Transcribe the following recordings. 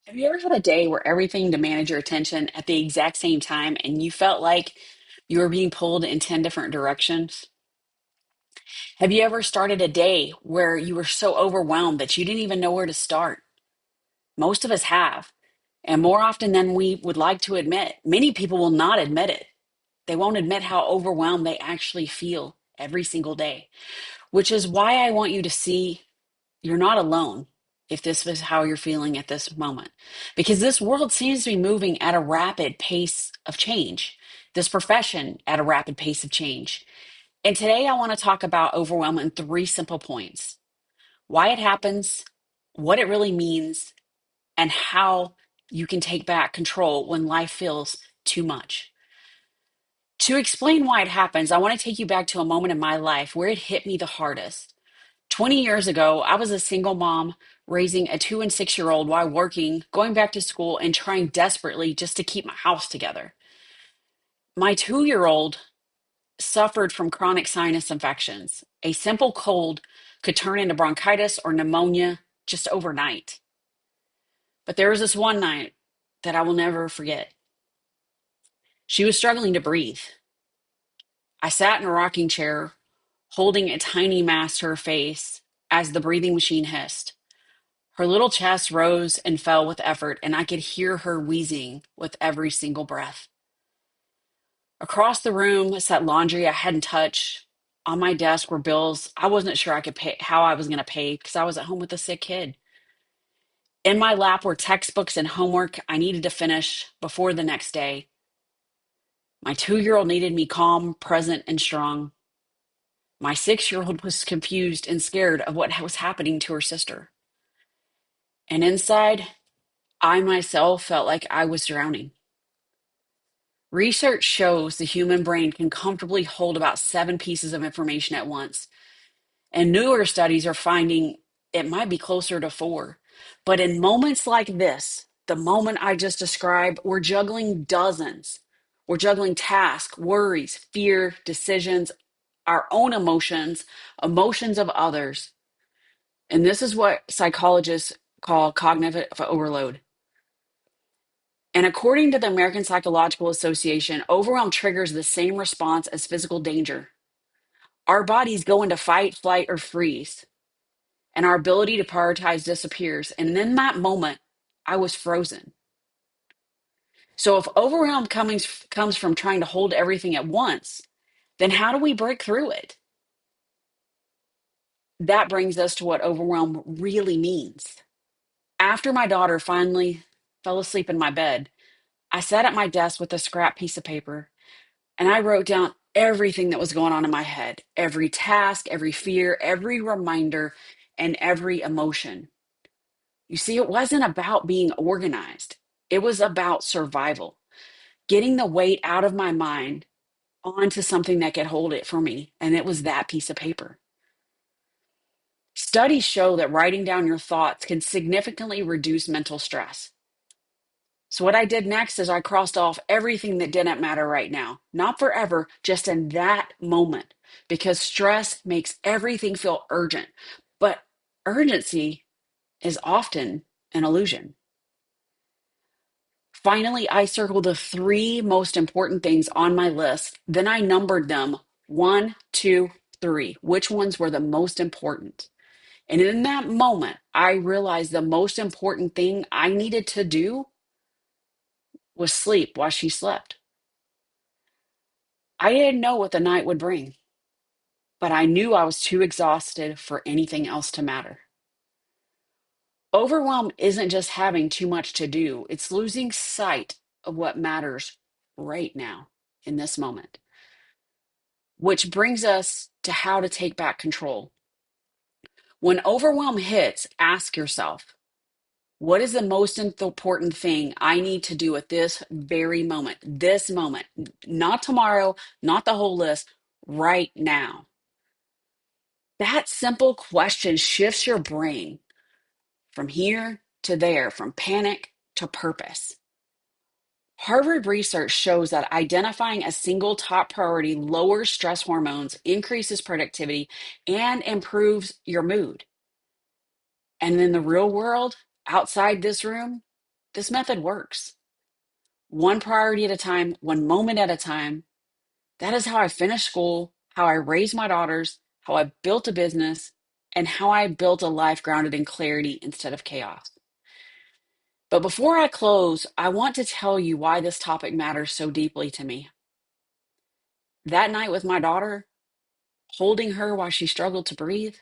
Have you ever had a day where everything demanded your attention at the exact same time and you felt like you were being pulled in 10 different directions? Have you ever started a day where you were so overwhelmed that you didn't even know where to start? Most of us have. And more often than we would like to admit, many people will not admit it. They won't admit how overwhelmed they actually feel every single day, which is why I want you to see you're not alone if this is how you're feeling at this moment. Because this world seems to be moving at a rapid pace of change, this profession at a rapid pace of change. And today I want to talk about overwhelm in three simple points: why it happens, what it really means, and how you can take back control when life feels too much. To explain why it happens, I want to take you back to a moment in my life where it hit me the hardest. 20 years ago, I was a single mom raising a 2 and 6 year old while working, going back to school, and trying desperately just to keep my house together. My 2 year old suffered from chronic sinus infections. A simple cold could turn into bronchitis or pneumonia just overnight. But there was this one night that I will never forget. She was struggling to breathe. I sat in a rocking chair, holding a tiny mask to her face as the breathing machine hissed. Her little chest rose and fell with effort, and I could hear her wheezing with every single breath. Across the room sat laundry I hadn't touched. On my desk were bills I wasn't sure I could pay, how I was going to pay because I was at home with a sick kid. In my lap were textbooks and homework I needed to finish before the next day. My 2 year old needed me calm, present, and strong. My 6 year old was confused and scared of what was happening to her sister. And inside, I myself felt like I was drowning. Research shows the human brain can comfortably hold about 7 pieces of information at once, and newer studies are finding it might be closer to 4. But in moments like this, the moment I just described, we're juggling dozens. We're juggling tasks, worries, fear, decisions, our own emotions, emotions of others. And this is what psychologists call cognitive overload. And according to the American Psychological Association, overwhelm triggers the same response as physical danger. Our bodies go into fight, flight, or freeze, and our ability to prioritize disappears. And in that moment, I was frozen. So if overwhelm comes from trying to hold everything at once, then how do we break through it? That brings us to what overwhelm really means. After my daughter finally fell asleep in my bed, I sat at my desk with a scrap piece of paper. And I wrote down everything that was going on in my head, every task, every fear, every reminder, and every emotion. You see, it wasn't about being organized, it was about survival, getting the weight out of my mind onto something that could hold it for me. And it was that piece of paper. Studies show that writing down your thoughts can significantly reduce mental stress. So, what I did next is I crossed off everything that didn't matter right now, not forever, just in that moment, because stress makes everything feel urgent. But urgency is often an illusion. Finally, I circled the three most important things on my list. Then I numbered them: one, two, three. Which ones were the most important? And in that moment, I realized the most important thing I needed to do was sleep while she slept. I didn't know what the night would bring, but I knew I was too exhausted for anything else to matter. Overwhelm isn't just having too much to do, it's losing sight of what matters right now in this moment, which brings us to how to take back control. When overwhelm hits, ask yourself, what is the most important thing I need to do at this very moment? This moment, not tomorrow, not the whole list, right now. That simple question shifts your brain from here to there, from panic to purpose. Harvard research shows that identifying a single top priority lowers stress hormones, increases productivity, and improves your mood. And in the real world, outside this room, This method works. One priority at a time, one moment at a time. That is how I finished school, how I raised my daughters, how I built a business, and how I built a life grounded in clarity instead of chaos. But before I close, I want to tell you why this topic matters so deeply to me. That night with my daughter, holding her while she struggled to breathe,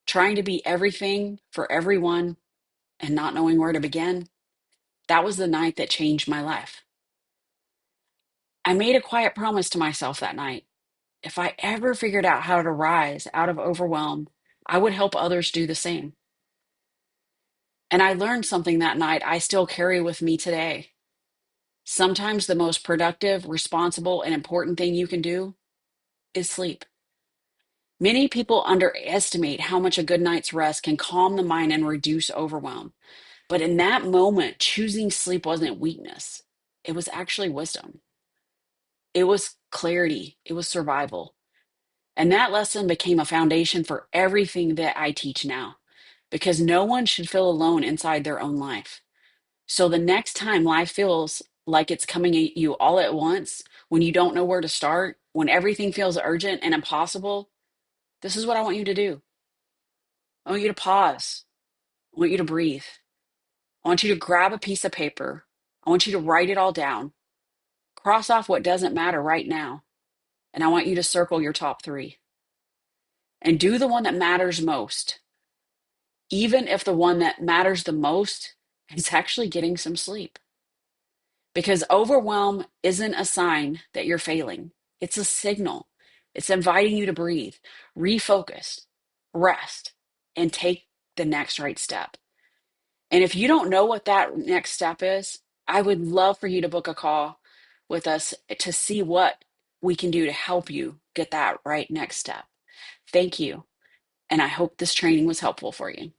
trying to be everything for everyone and not knowing where to begin, that was the night that changed my life. I made a quiet promise to myself that night. If I ever figured out how to rise out of overwhelm, I would help others do the same. And I learned something that night I still carry with me today. Sometimes the most productive, responsible, and important thing you can do is sleep. Many people underestimate how much a good night's rest can calm the mind and reduce overwhelm. But in that moment, choosing sleep wasn't weakness, it was actually wisdom. It was clarity, it was survival. And that lesson became a foundation for everything that I teach now, because no one should feel alone inside their own life. So the next time life feels like it's coming at you all at once, when you don't know where to start, when everything feels urgent and impossible, this is what I want you to do. I want you to pause. I want you to breathe. I want you to grab a piece of paper. I want you to write it all down. Cross off what doesn't matter right now. And I want you to circle your top three and do the one that matters most, even if the one that matters the most is actually getting some sleep. Because overwhelm isn't a sign that you're failing, it's a signal. It's inviting you to breathe, refocus, rest, and take the next right step. And if you don't know what that next step is, I would love for you to book a call with us to see what we can do to help you get that right next step. Thank you. And I hope this training was helpful for you.